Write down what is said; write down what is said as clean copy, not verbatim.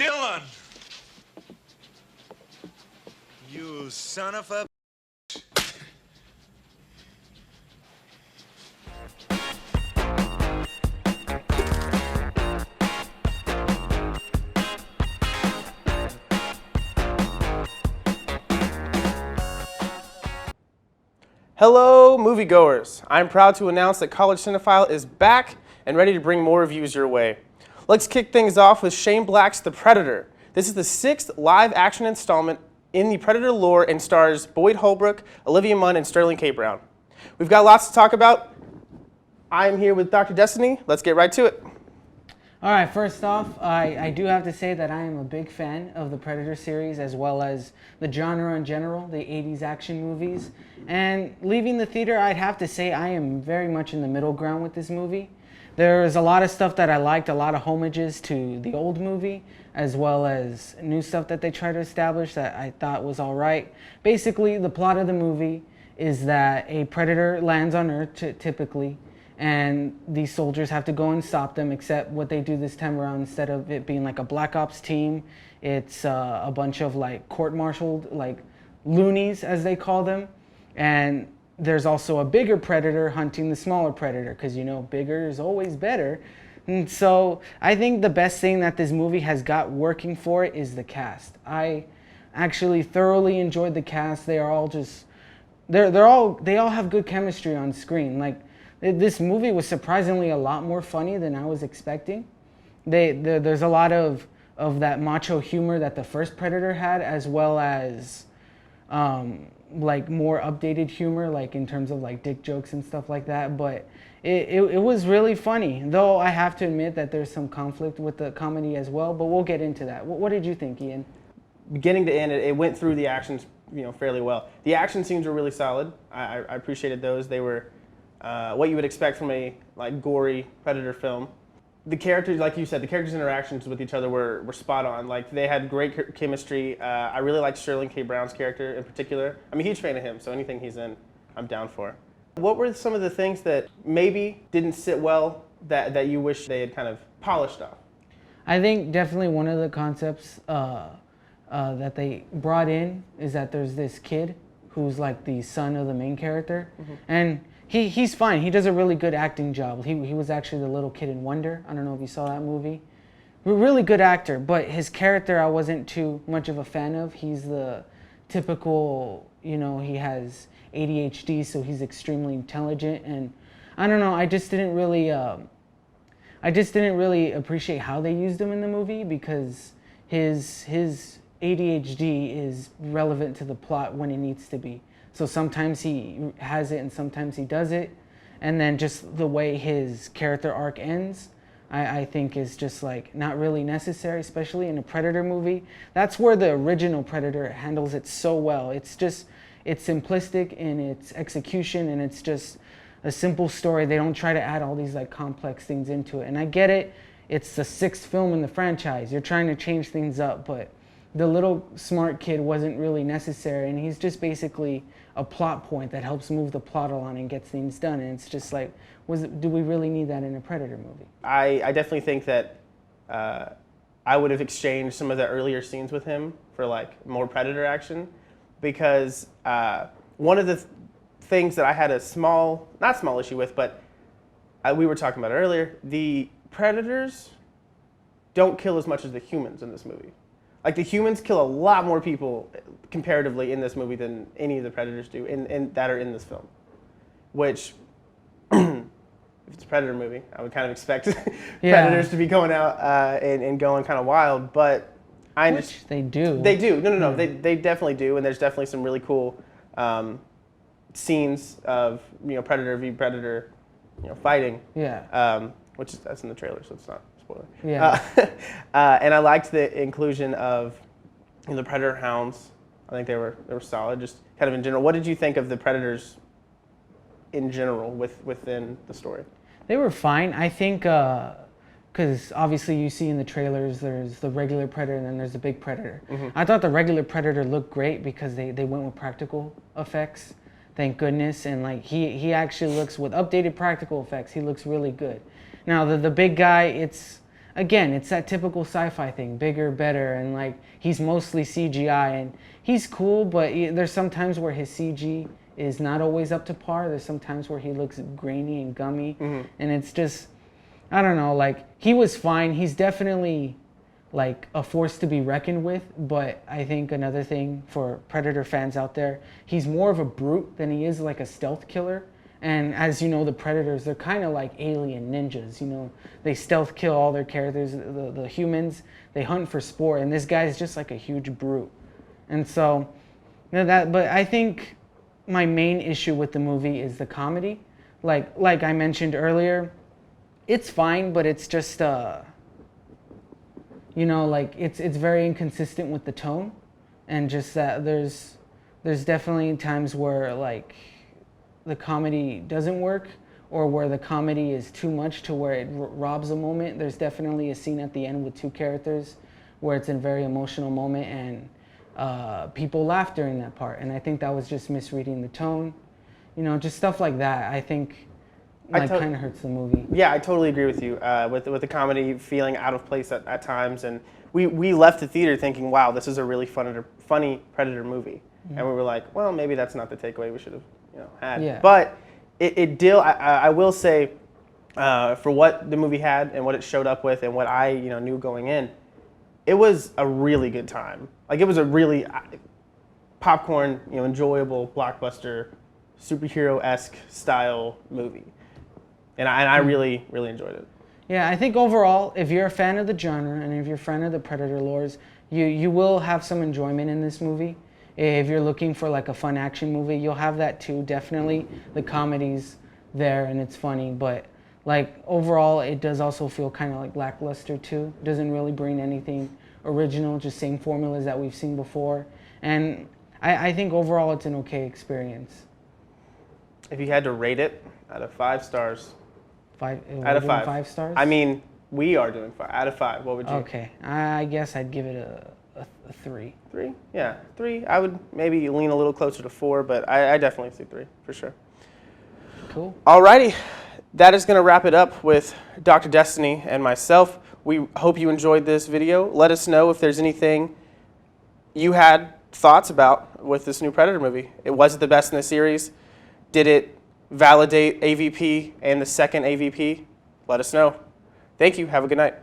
Dylan! You son of a... Hello, moviegoers. I'm proud to announce that College Cinephile is back and ready to bring more reviews your way. Let's kick things off with Shane Black's The Predator. This is the 6th live-action installment in the Predator lore and stars Boyd Holbrook, Olivia Munn, and Sterling K. Brown. We've got lots to talk about. I'm here with Dr. Destiny. Let's get right to it. All right, first off, I do have to say that I am a big fan of the Predator series as well as the genre in general, the 80s action movies. And leaving the theater, I'd have to say I am very much in the middle ground with this movie. There's a lot of stuff that I liked, a lot of homages to the old movie, as well as new stuff that they try to establish that I thought was all right. Basically, the plot of the movie is that a predator lands on Earth, typically, and these soldiers have to go and stop them, except what they do this time around, instead of it being like a black ops team, it's a bunch of like court-martialed, like loonies as they call them. And there's also a bigger predator hunting the smaller predator, because you know bigger is always better. And so I think the best thing that this movie has got working for it is the cast. I actually thoroughly enjoyed the cast. They are all just they all have good chemistry on screen. Like, this movie was surprisingly a lot more funny than I was expecting. There's a lot of that macho humor that the first Predator had, as well as like more updated humor, like in terms of like dick jokes and stuff like that. But it was really funny, though I have to admit that there's some conflict with the comedy as well, but we'll get into that. What did you think, Ian? Beginning to end, it went through the actions fairly well. The action scenes were really solid. I appreciated those. They were what you would expect from a like gory Predator film. The characters, like you said, the characters' interactions with each other were spot on. Like, they had great chemistry. I really liked Sterling K. Brown's character in particular. I'm a huge fan of him, so anything he's in, I'm down for. What were some of the things that maybe didn't sit well that you wish they had kind of polished off? I think definitely one of the concepts that they brought in is that there's this kid who's like the son of the main character, and he's fine. He does a really good acting job. He was actually the little kid in Wonder. I don't know if you saw that movie. Really good actor, but his character I wasn't too much of a fan of. He's the typical, he has ADHD, so he's extremely intelligent, and I don't know. I just didn't really appreciate how they used him in the movie, because his ADHD is relevant to the plot when it needs to be. So sometimes he has it and sometimes he does it. And then just the way his character arc ends, I think is just like not really necessary, especially in a Predator movie. That's where the original Predator handles it so well. It's simplistic in its execution, and it's just a simple story. They don't try to add all these like complex things into it. And I get it. It's the 6th film in the franchise. You're trying to change things up, but the little smart kid wasn't really necessary, and he's just basically a plot point that helps move the plot along and gets things done. And it's just like, do we really need that in a Predator movie? I definitely think that I would have exchanged some of the earlier scenes with him for like more Predator action, because one of the things that I had a not small issue with, but we were talking about it earlier, the Predators don't kill as much as the humans in this movie. Like, the humans kill a lot more people comparatively in this movie than any of the Predators do that are in this film. Which, if it's a Predator movie, I would kind of expect Predators to be going out and going kind of wild. But Which they do. They do. No. They definitely do. And there's definitely some really cool scenes of Predator v Predator fighting. Yeah. That's in the trailer, so it's not. Yeah. And I liked the inclusion of the Predator hounds. I think they were solid, just kind of in general. What did you think of the Predators in general within the story? They were fine. I think because obviously you see in the trailers there's the regular Predator and then there's the big Predator. I thought the regular Predator looked great because they went with practical effects. Thank goodness. And like he actually looks, with updated practical effects, he looks really good. Now the big guy, again, it's that typical sci-fi thing, bigger, better, and like he's mostly CGI, and he's cool, but there's some times where his CG is not always up to par. There's some times where he looks grainy and gummy, and it's just, I don't know, like he was fine. He's definitely like a force to be reckoned with, but I think another thing for Predator fans out there, he's more of a brute than he is like a stealth killer. And as you know, the Predators, they're kind of like alien ninjas, you know. They stealth kill all their characters, the humans, they hunt for sport, and this guy is just like a huge brute. And so, but I think my main issue with the movie is the comedy. Like I mentioned earlier, it's fine, but it's just, you know, like it's very inconsistent with the tone, and just that there's definitely times where like the comedy doesn't work, or where the comedy is too much to where it robs a moment. There's definitely a scene at the end with two characters where it's a very emotional moment, and people laugh during that part, and I think that was just misreading the tone, you know, just stuff like that. I think like kind of hurts the movie. Yeah, I totally agree with you. With the comedy feeling out of place at times, and we left the theater thinking, wow, this is a really funny Predator movie, and we were like, well, maybe that's not the takeaway we should have had. Yeah. But it did. I will say, for what the movie had and what it showed up with and what I knew going in, it was a really good time. Like it was a really popcorn, enjoyable blockbuster, superhero-esque style movie, and I really enjoyed it. Yeah, I think overall, if you're a fan of the genre and if you're a fan of the Predator lores, you will have some enjoyment in this movie. If you're looking for like a fun action movie, you'll have that too, definitely. The comedy's there and it's funny, but like overall, it does also feel kind of like lackluster too. It doesn't really bring anything original, just same formulas that we've seen before. And I think overall, it's an okay experience. If you had to rate it out of 5 stars, Out of 5. 5 stars? I mean, we are doing 5 out of 5. What would you? Okay, I guess I'd give it a 3. 3? Yeah, 3. I would maybe lean a little closer to 4, but I definitely see 3 for sure. Cool. Alrighty, that is going to wrap it up with Dr. Destiny and myself. We hope you enjoyed this video. Let us know if there's anything you had thoughts about with this new Predator movie. Was it the best in the series? Did it validate AVP and the second AVP? Let us know. Thank you. Have a good night.